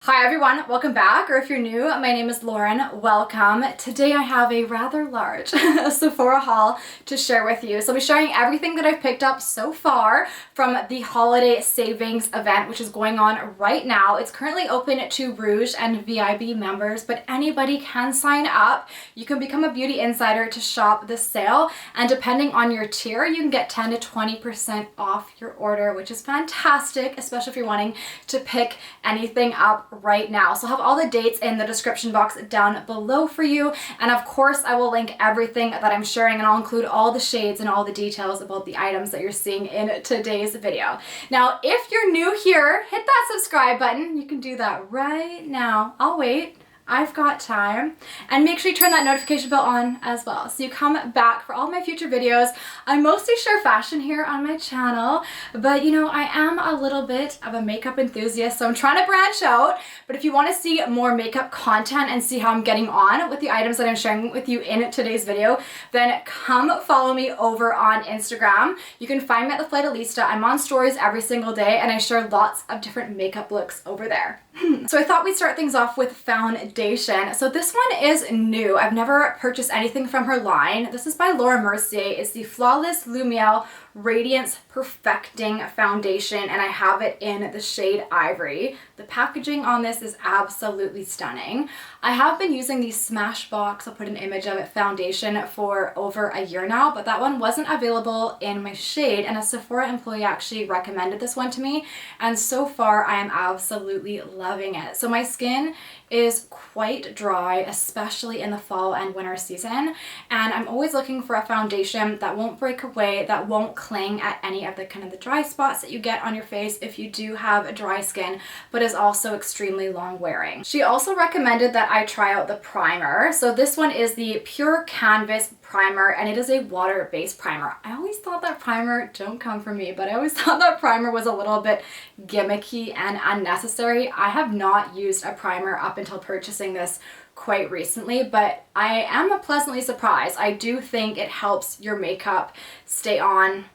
Hi everyone, welcome back, or if you're new, my name is Lauren, welcome. Today I have a rather large Sephora haul to share with you. So I'll be sharing everything that I've picked up so far from the holiday savings event, which is going on right now. It's currently open to Rouge and VIB members, but anybody can sign up. You can become a beauty insider to shop this sale, and depending on your tier, you can get 10 to 20% off your order, which is fantastic, especially if you're wanting to pick anything up right now. So I'll have all the dates in the description box down below for you, and of course I will link everything that I'm sharing, and I'll include all the shades and all the details about the items that you're seeing in today's video. Now if you're new here, hit that subscribe button. You can do that right now. I'll wait. I've got time. And make sure you turn that notification bell on as well, so you come back for all my future videos. I mostly share fashion here on my channel, but you know, I am a little bit of a makeup enthusiast, so I'm trying to branch out. But if you want to see more makeup content and see how I'm getting on with the items that I'm sharing with you in today's video, then come follow me over on Instagram. You can find me at The Flight Alista. I'm on stories every single day, and I share lots of different makeup looks over there. So I thought we'd start things off with foundation. So this one is new. I've never purchased anything from her line. This is by Laura Mercier. It's the Flawless Lumiere Radiance Perfecting Foundation, and I have it in the shade Ivory. The packaging on this is absolutely stunning. I have been using the Smashbox, I'll put an image of it, foundation for over a year now, but that one wasn't available in my shade, and a Sephora employee actually recommended this one to me, and so far I am absolutely loving it. So my skin is quite dry, especially in the fall and winter season, and I'm always looking for a foundation that won't break away, that won't cling at any of the kind of the dry spots that you get on your face if you do have a dry skin, but is also extremely long wearing. She also recommended that I try out the primer. So this one is the Pure Canvas primer, and it is a water-based primer. I always thought that primer, don't come for me, but I always thought that primer was a little bit gimmicky and unnecessary. I have not used a primer up until purchasing this quite recently, but I am pleasantly surprised. I do think it helps your makeup stay on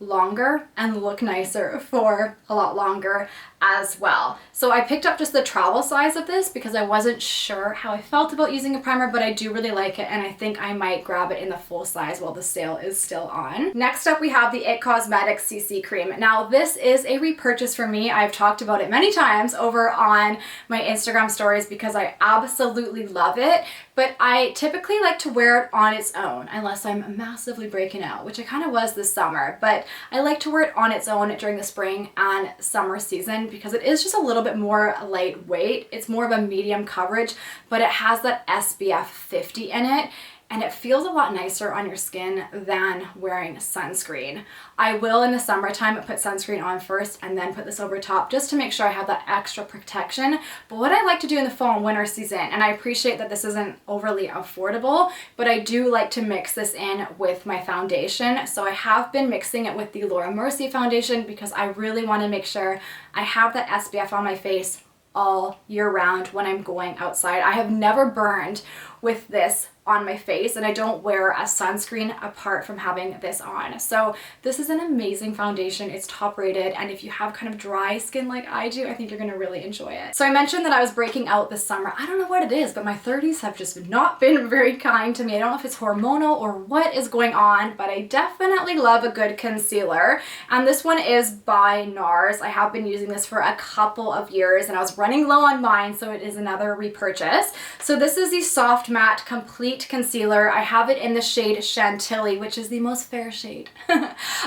longer and look nicer for a lot longer as well. So I picked up just the travel size of this because I wasn't sure how I felt about using a primer, but I do really like it, and I think I might grab it in the full size while the sale is still on. Next up we have the It Cosmetics CC Cream. Now this is a repurchase for me. I've talked about it many times over on my Instagram stories because I absolutely love it, but I typically like to wear it on its own unless I'm massively breaking out, which I kind of was this summer, but I like to wear it on its own during the spring and summer season because it is just a little bit more lightweight. It's more of a medium coverage, but it has that SPF 50 in it, and it feels a lot nicer on your skin than wearing sunscreen. I will in the summertime put sunscreen on first and then put this over top just to make sure I have that extra protection. But what I like to do in the fall and winter season, and I appreciate that this isn't overly affordable, but I do like to mix this in with my foundation. So I have been mixing it with the Laura Mercier foundation because I really want to make sure I have that SPF on my face all year round when I'm going outside. I have never burned with this on my face, and I don't wear a sunscreen apart from having this on. So this is an amazing foundation. It's top rated, and if you have kind of dry skin like I do, I think you're gonna really enjoy it. So I mentioned that I was breaking out this summer. I don't know what it is, but my 30s have just not been very kind to me. I don't know if it's hormonal or what is going on, but I definitely love a good concealer. And this one is by NARS. I have been using this for a couple of years, and I was running low on mine, so it is another repurchase. So this is the Soft Matte Complete Concealer. I have it in the shade Chantilly, which is the most fair shade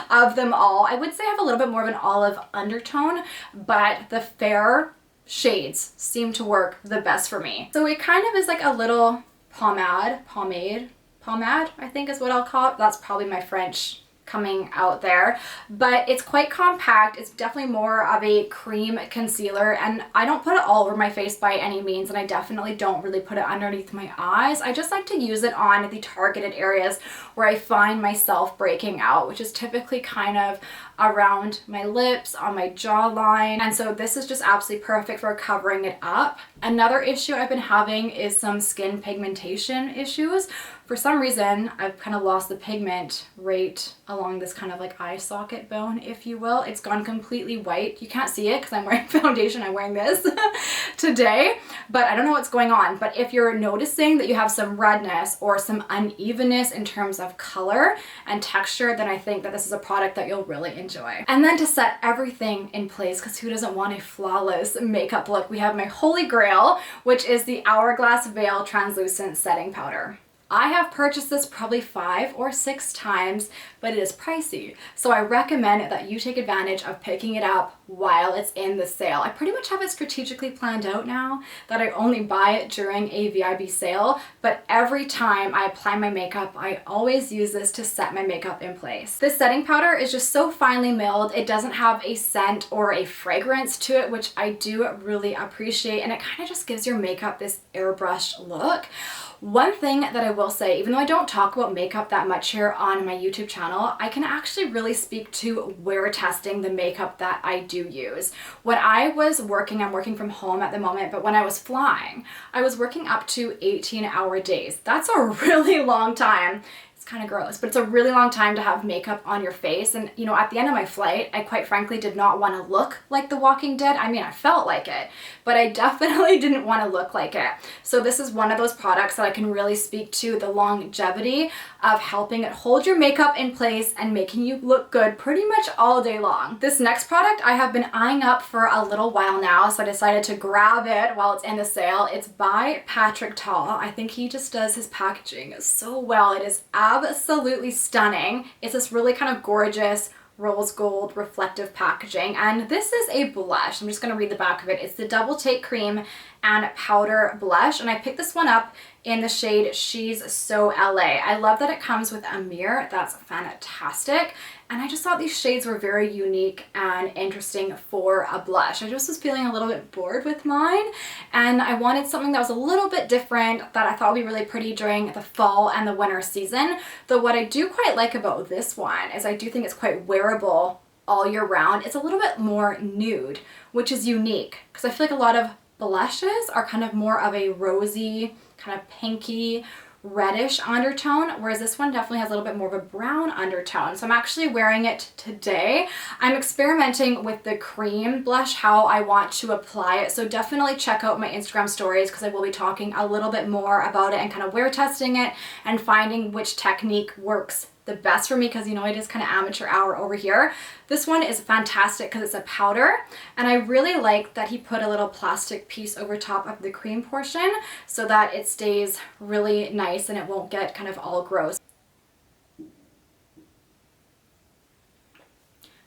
of them all. I would say I have a little bit more of an olive undertone, but the fair shades seem to work the best for me. So it kind of is like a little pomade, I think is what I'll call it. That's probably my French coming out there, but it's quite compact. It's definitely more of a cream concealer, and I don't put it all over my face by any means, and I definitely don't really put it underneath my eyes. I just like to use it on the targeted areas where I find myself breaking out, which is typically kind of around my lips, on my jawline, and so this is just absolutely perfect for covering it up. Another issue I've been having is some skin pigmentation issues For some reason, I've kind of lost the pigment right along this kind of like eye socket bone, if you will. It's gone completely white. You can't see it because I'm wearing foundation. I'm wearing this today, but I don't know what's going on. But if you're noticing that you have some redness or some unevenness in terms of color and texture, then I think that this is a product that you'll really enjoy. And then to set everything in place, because who doesn't want a flawless makeup look, we have my holy grail, which is the Hourglass Veil Translucent Setting Powder. I have purchased this probably 5 or 6 times, but it is pricey. So I recommend that you take advantage of picking it up while it's in the sale. I pretty much have it strategically planned out now that I only buy it during a VIB sale, but every time I apply my makeup, I always use this to set my makeup in place. This setting powder is just so finely milled. It doesn't have a scent or a fragrance to it, which I do really appreciate, and it kind of just gives your makeup this airbrushed look. One thing that I will say, even though I don't talk about makeup that much here on my YouTube channel, I can actually really speak to wear testing the makeup that I do use. When I was working, I'm working from home at the moment, but when I was flying, I was working up to 18-hour days. That's a really long time. Kind of gross, but it's a really long time to have makeup on your face. And you know, at the end of my flight, I quite frankly did not want to look like The Walking Dead. I mean, I felt like it, but I definitely didn't want to look like it. So this is one of those products that I can really speak to the longevity of helping it hold your makeup in place and making you look good pretty much all day long. This next product I have been eyeing up for a little while now, so I decided to grab it while it's in the sale. It's by Patrick Tall. I think he just does his packaging so well. It is absolutely stunning. It's this really kind of gorgeous rose gold reflective packaging, and this is a blush. I'm just going to read the back of it. It's the Double Take Cream and Powder Blush, and I picked this one up in the shade She's So LA. I love that it comes with a mirror. That's fantastic. And I just thought these shades were very unique and interesting for a blush. I just was feeling a little bit bored with mine, and I wanted something that was a little bit different that I thought would be really pretty during the fall and the winter season. Though what I do quite like about this one is I do think it's quite wearable all year round. It's a little bit more nude, which is unique because I feel like a lot of blushes are kind of more of a rosy, kind of pinky, reddish undertone, whereas this one definitely has a little bit more of a brown undertone. So I'm actually wearing it today. I'm experimenting with the cream blush, how I want to apply it. So definitely check out my Instagram stories because I will be talking a little bit more about it and kind of wear testing it and finding which technique works the best for me, because you know it is kind of amateur hour over here. This one is fantastic because it's a powder, and I really like that he put a little plastic piece over top of the cream portion so that it stays really nice and it won't get kind of all gross.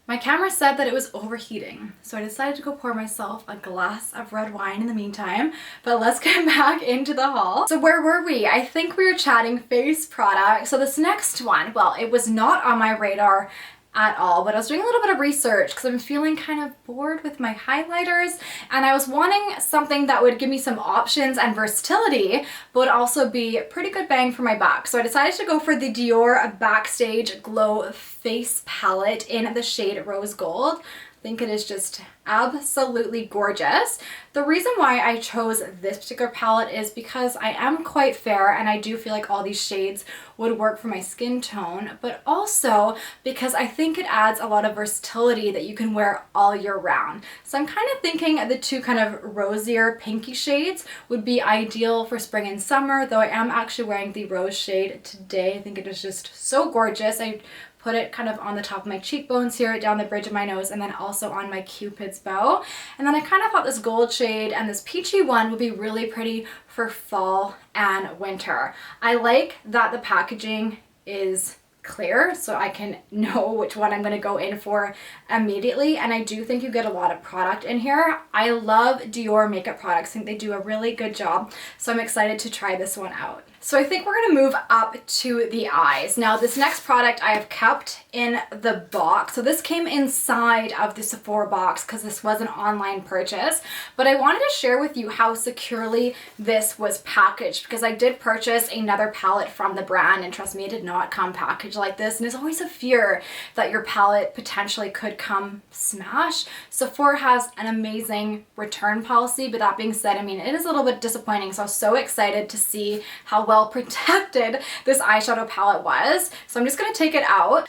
My camera said that it was overheating, so I decided to go pour myself a glass of red wine in the meantime, but let's get back into the haul. So where were we? I think we were chatting face products. So this next one, well, it was not on my radar at all, but I was doing a little bit of research because I'm feeling kind of bored with my highlighters, and I was wanting something that would give me some options and versatility, but would also be pretty good bang for my buck. So I decided to go for the Dior Backstage Glow Face Palette in the shade Rose Gold. I think it is just absolutely gorgeous. The reason why I chose this particular palette is because I am quite fair and I do feel like all these shades would work for my skin tone, but also because I think it adds a lot of versatility that you can wear all year round. So I'm kind of thinking the two kind of rosier pinky shades would be ideal for spring and summer, though I am actually wearing the rose shade today. I think it is just so gorgeous. I put it kind of on the top of my cheekbones here, down the bridge of my nose, and then also on my Cupid's bow. And then I kind of thought this gold shade and this peachy one would be really pretty for fall and winter. I like that the packaging is clear so I can know which one I'm going to go in for immediately, and I do think you get a lot of product in here. I love Dior makeup products. I think they do a really good job, so I'm excited to try this one out. So I think we're going to move up to the eyes. Now this next product I have kept in the box. So this came inside of the Sephora box because this was an online purchase, but I wanted to share with you how securely this was packaged because I did purchase another palette from the brand, and trust me, it did not come packaged like this, and there's always a fear that your palette potentially could come smash. Sephora has an amazing return policy, but that being said, I mean, it is a little bit disappointing, so I was so excited to see how well protected this eyeshadow palette was. So I'm just gonna take it out.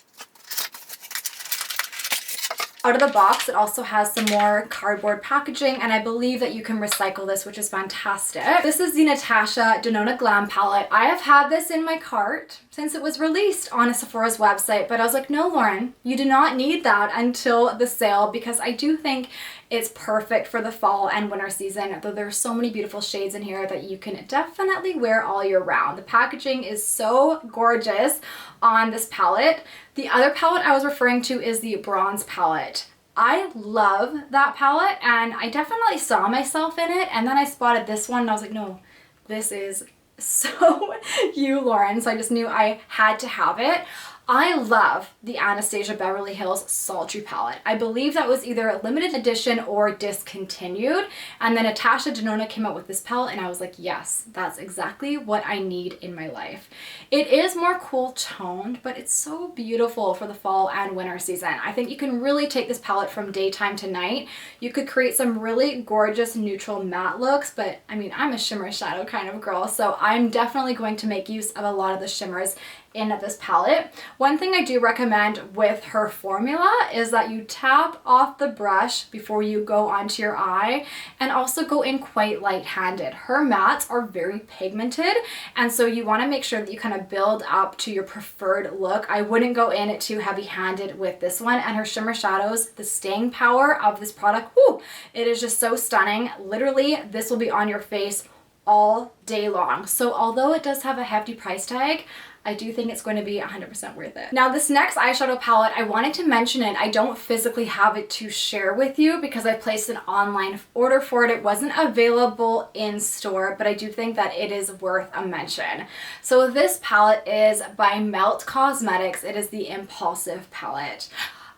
Out of the box, it also has some more cardboard packaging, and I believe that you can recycle this, which is fantastic. This is the Natasha Denona Glam palette. I have had this in my cart since it was released on a Sephora's website, but I was like, no, Lauren, you do not need that until the sale, because I do think it's perfect for the fall and winter season, though there's so many beautiful shades in here that you can definitely wear all year round. The packaging is so gorgeous on this palette. The other palette I was referring to is the bronze palette. I love that palette, and I definitely saw myself in it, and then I spotted this one and I was like, no, this is so you, Lauren. So I just knew I had to have it. I love the Anastasia Beverly Hills Sultry palette. I believe that was either a limited edition or discontinued, and then Natasha Denona came out with this palette and I was like, yes, that's exactly what I need in my life. It is more cool toned, but it's so beautiful for the fall and winter season. I think you can really take this palette from daytime to night. You could create some really gorgeous neutral matte looks, but I mean, I'm a shimmer shadow kind of girl, so I'm definitely going to make use of a lot of the shimmers in this palette. One thing I do recommend with her formula is that you tap off the brush before you go onto your eye, and also go in quite light-handed. Her mattes are very pigmented, and so you want to make sure that you kind of build up to your preferred look. I wouldn't go in too heavy-handed with this one, and her shimmer shadows, the staying power of this product, whoo, it is just so stunning. Literally, this will be on your face all day long. So although it does have a hefty price tag, I do think it's going to be 100% worth it. Now this next eyeshadow palette, I wanted to mention it. I don't physically have it to share with you because I placed an online order for it. It wasn't available in store, but I do think that it is worth a mention. So this palette is by Melt Cosmetics. It is the Impulsive palette.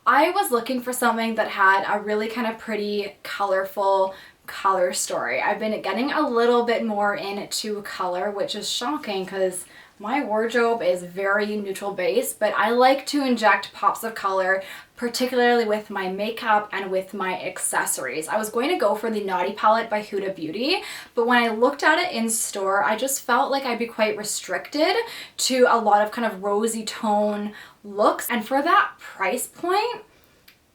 I was looking for something that had a really kind of pretty, colorful color story. I've been getting a little bit more into color, which is shocking because my wardrobe is very neutral base, but I like to inject pops of color, particularly with my makeup and with my accessories. I was going to go for the Naughty palette by Huda Beauty, but when I looked at it in store, I just felt like I'd be quite restricted to a lot of kind of rosy tone looks, and for that price point,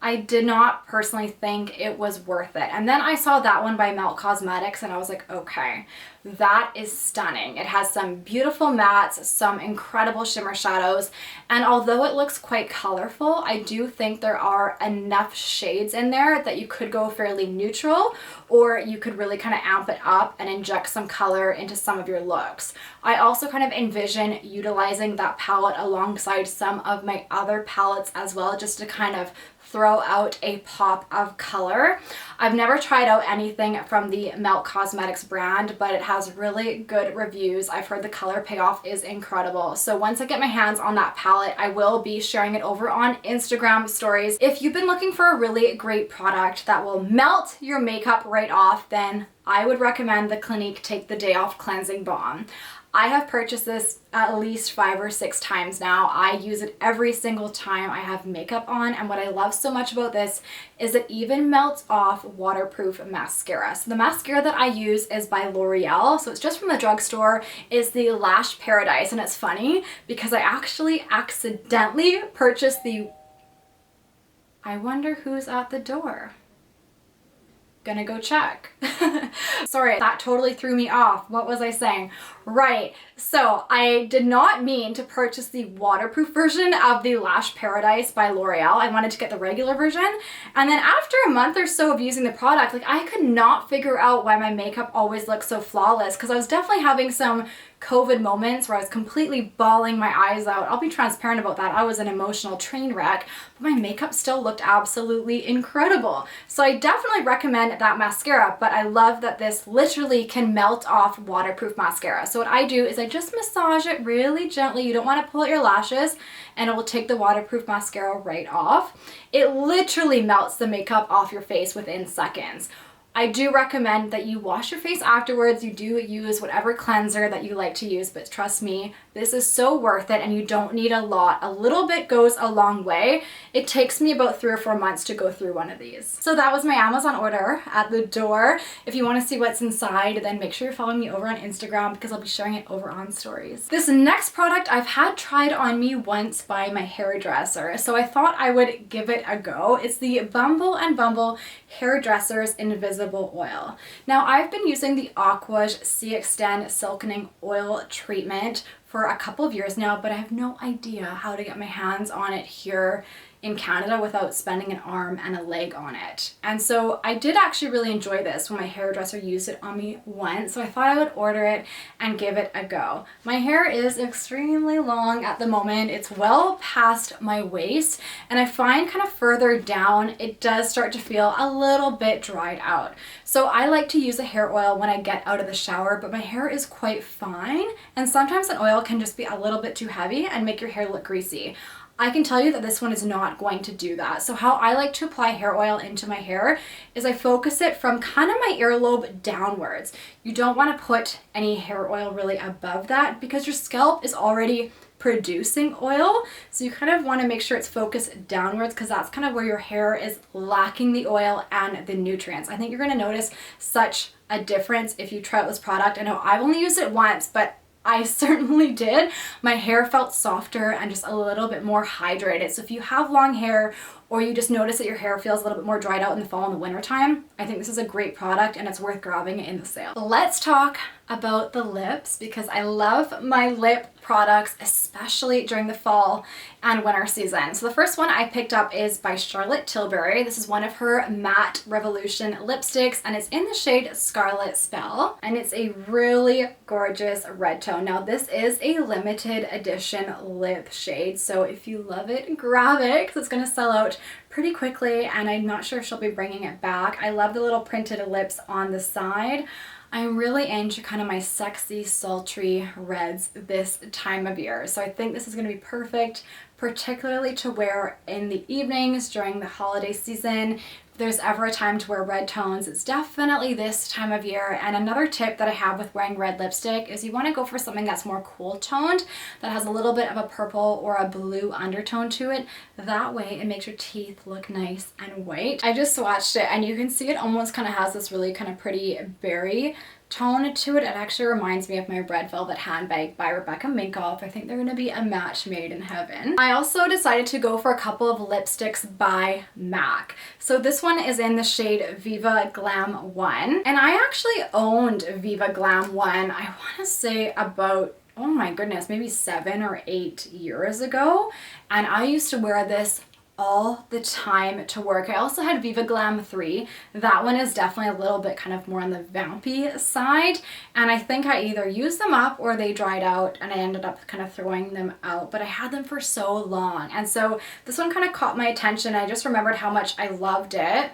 I did not personally think it was worth it. And then I saw that one by Melt Cosmetics and I was like, okay, that is stunning. It has some beautiful mattes, some incredible shimmer shadows, and although it looks quite colorful, I do think there are enough shades in there that you could go fairly neutral, or you could really kind of amp it up and inject some color into some of your looks. I also kind of envision utilizing that palette alongside some of my other palettes as well, just to kind of throw out a pop of color. I've never tried out anything from the Melt Cosmetics brand, but it has really good reviews. I've heard the color payoff is incredible. So once I get my hands on that palette, I will be sharing it over on Instagram stories. If you've been looking for a really great product that will melt your makeup right off, then I would recommend the Clinique Take the Day Off Cleansing Balm. I have purchased this at least 5 or 6 times now. I use it every single time I have makeup on, and what I love so much about this is it even melts off waterproof mascara. So the mascara that I use is by L'Oreal, so it's just from the drugstore. It's the Lash Paradise, and it's funny because I actually accidentally purchased the... I wonder who's at the door. Gonna go check. Sorry, that totally threw me off. What was I saying? Right, so I did not mean to purchase the waterproof version of the Lash Paradise by L'Oreal. I wanted to get the regular version, and then after a month or so of using the product, like, I could not figure out why my makeup always looked so flawless, because I was definitely having some COVID moments where I was completely bawling my eyes out. I'll be transparent about that. I was an emotional train wreck, but my makeup still looked absolutely incredible. So I definitely recommend that mascara, but I love that this literally can melt off waterproof mascara. So what I do is I just massage it really gently. You don't want to pull out your lashes, and it will take the waterproof mascara right off. It literally melts the makeup off your face within seconds. I do recommend that you wash your face afterwards. You do use whatever cleanser that you like to use, but trust me, this is so worth it and you don't need a lot. A little bit goes a long way. It takes me about 3 or 4 months to go through one of these. So that was my Amazon order at the door. If you want to see what's inside, then make sure you're following me over on Instagram because I'll be sharing it over on stories. This next product I've had tried on me once by my hairdresser, so I thought I would give it a go. It's the Bumble & Bumble Hairdresser's Invisible Oil. Now I've been using the Aquash C-Extend Silkening Oil Treatment for a couple of years now, but I have no idea how to get my hands on it here in Canada without spending an arm and a leg on it. And so I did actually really enjoy this when my hairdresser used it on me once, so I thought I would order it and give it a go. My hair is extremely long at the moment. It's well past my waist, and I find kind of further down it does start to feel a little bit dried out. So I like to use a hair oil when I get out of the shower, but my hair is quite fine, and sometimes an oil can just be a little bit too heavy and make your hair look greasy. I can tell you that this one is not going to do that. So how I like to apply hair oil into my hair is I focus it from kind of my earlobe downwards. You don't want to put any hair oil really above that because your scalp is already producing oil. So you kind of want to make sure it's focused downwards because that's kind of where your hair is lacking the oil and the nutrients. I think you're going to notice such a difference if you try out this product. I know I've only used it once, but I certainly did. My hair felt softer and just a little bit more hydrated. So if you have long hair or you just notice that your hair feels a little bit more dried out in the fall and the winter time, I think this is a great product and it's worth grabbing in the sale. Let's talk about the lips because I love my lip products, especially during the fall and winter season. So the first one I picked up is by Charlotte Tilbury. This is one of her Matte Revolution lipsticks and it's in the shade Scarlet Spell and it's a really gorgeous red tone. Now this is a limited edition lip shade, so if you love it, grab it because it's going to sell out pretty quickly and I'm not sure if she'll be bringing it back. I love the little printed lips on the side. I'm really into kind of my sexy, sultry reds this time of year. So I think this is going to be perfect, particularly to wear in the evenings during the holiday season. If there's ever a time to wear red tones, it's definitely this time of year. And another tip that I have with wearing red lipstick is you want to go for something that's more cool toned, that has a little bit of a purple or a blue undertone to it. That way it makes your teeth look nice and white. I just swatched it and you can see it almost kind of has this really kind of pretty berry tone to it. It actually reminds me of my Red Velvet handbag by Rebecca Minkoff. I think they're going to be a match made in heaven. I also decided to go for a couple of lipsticks by MAC. So this one is in the shade Viva Glam 1. And I actually owned Viva Glam 1, I want to say about, oh my goodness, maybe 7 or 8 years ago. And I used to wear this all the time to work. I also had Viva Glam 3. That one is definitely a little bit kind of more on the vampy side. And I think I either used them up or they dried out and I ended up kind of throwing them out. But I had them for so long. And so this one kind of caught my attention. I just remembered how much I loved it.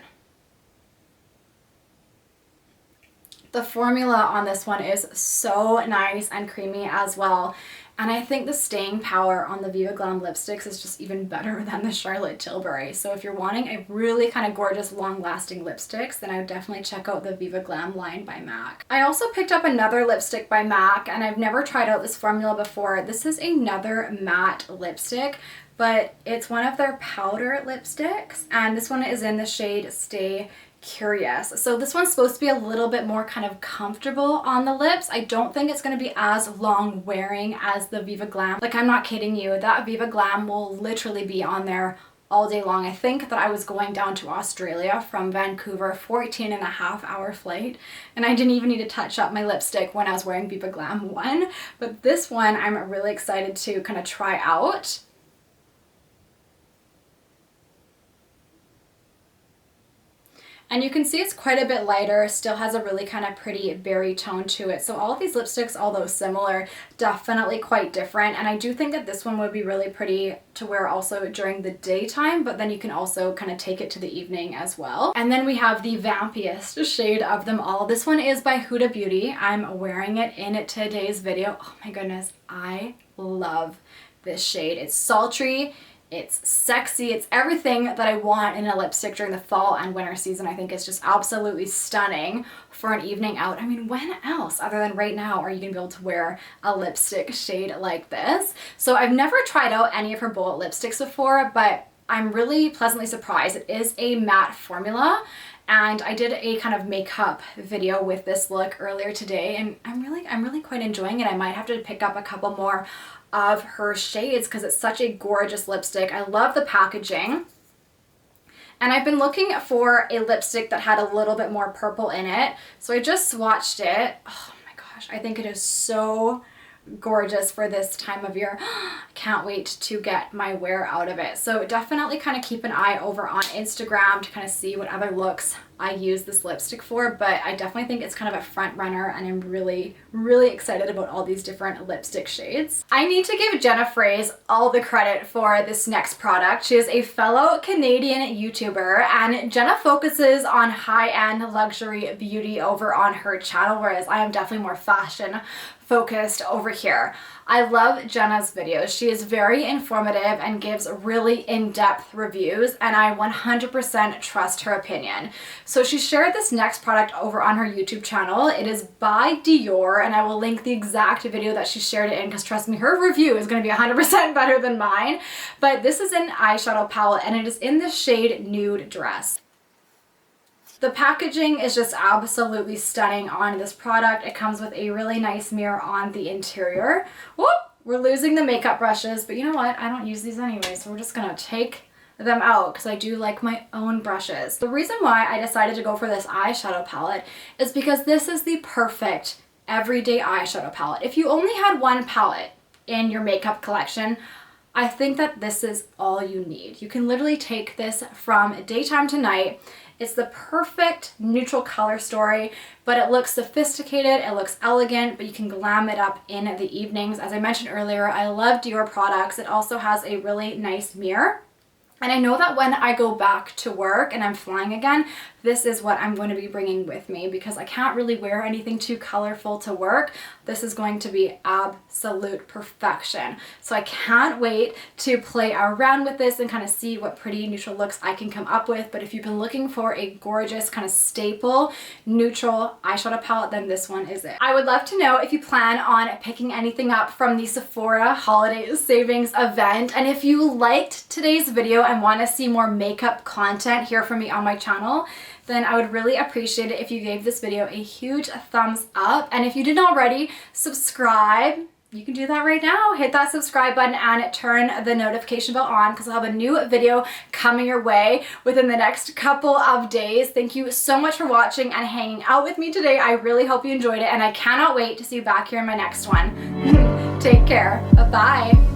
The formula on this one is so nice and creamy as well. And I think the staying power on the Viva Glam lipsticks is just even better than the Charlotte Tilbury. So if you're wanting a really kind of gorgeous long-lasting lipsticks, then I would definitely check out the Viva Glam line by MAC. I also picked up another lipstick by MAC and I've never tried out this formula before. This is another matte lipstick, but it's one of their powder lipsticks and this one is in the shade Stay Curious. So this one's supposed to be a little bit more kind of comfortable on the lips. I don't think it's going to be as long wearing as the Viva Glam. Like, I'm not kidding you, that Viva Glam will literally be on there all day long. I think that I was going down to Australia from Vancouver, 14.5-hour flight, and I didn't even need to touch up my lipstick when I was wearing Viva Glam 1. But this one I'm really excited to kind of try out. And you can see it's quite a bit lighter, still has a really kind of pretty berry tone to it. So all of these lipsticks, although similar, definitely quite different. And I do think that this one would be really pretty to wear also during the daytime, but then you can also kind of take it to the evening as well. And then we have the vampiest shade of them all. This one is by Huda Beauty. I'm wearing it in today's video. Oh my goodness, I love this shade. It's sultry. it's sexy, it's everything that I want in a lipstick during the fall and winter season. I think it's just absolutely stunning for an evening out. I mean, when else other than right now are you gonna be able to wear a lipstick shade like this? So I've never tried out any of her bullet lipsticks before, but I'm really pleasantly surprised. It is a matte formula, and I did a kind of makeup video with this look earlier today, and I'm really quite enjoying it. I might have to pick up a couple more of her shades because it's such a gorgeous lipstick. I love the packaging. And I've been looking for a lipstick that had a little bit more purple in it. So I just swatched it. Oh my gosh, I think it is so gorgeous for this time of year. Can't wait to get my wear out of it. So definitely kind of keep an eye over on Instagram to kind of see what other looks I use this lipstick for, but I definitely think it's kind of a front runner, and I'm really excited about all these different lipstick shades. I need to give Jenna Fraze all the credit for this next product. She is a fellow Canadian YouTuber, and Jenna focuses on high-end luxury beauty over on her channel, whereas I am definitely more fashion focused over here. I love Jenna's videos. She is very informative and gives really in-depth reviews, and I 100% trust her opinion. So she shared this next product over on her YouTube channel. It is by Dior, and I will link the exact video that she shared it in because trust me, her review is going to be 100% better than mine. But this is an eyeshadow palette, and it is in the shade Nude Dress. The packaging is just absolutely stunning on this product. It comes with a really nice mirror on the interior. Whoop! We're losing the makeup brushes, but you know what? I don't use these anyway, so we're just gonna take them out because I do like my own brushes. The reason why I decided to go for this eyeshadow palette is because this is the perfect everyday eyeshadow palette. If you only had one palette in your makeup collection, I think that this is all you need. You can literally take this from daytime to night. It's the perfect neutral color story, but it looks sophisticated, it looks elegant, but you can glam it up in the evenings. As I mentioned earlier, I love Dior products. It also has a really nice mirror. And I know that when I go back to work and I'm flying again, this is what I'm going to be bringing with me because I can't really wear anything too colorful to work. This is going to be absolute perfection. So I can't wait to play around with this and kind of see what pretty neutral looks I can come up with. But if you've been looking for a gorgeous kind of staple neutral eyeshadow palette, then this one is it. I would love to know if you plan on picking anything up from the Sephora holiday savings event. And if you liked today's video and want to see more makeup content here from me on my channel, then I would really appreciate it if you gave this video a huge thumbs up. And if you didn't already, subscribe. You can do that right now. Hit that subscribe button and turn the notification bell on because I'll have a new video coming your way within the next couple of days. Thank you so much for watching and hanging out with me today. I really hope you enjoyed it, and I cannot wait to see you back here in my next one. Take care. Bye-bye.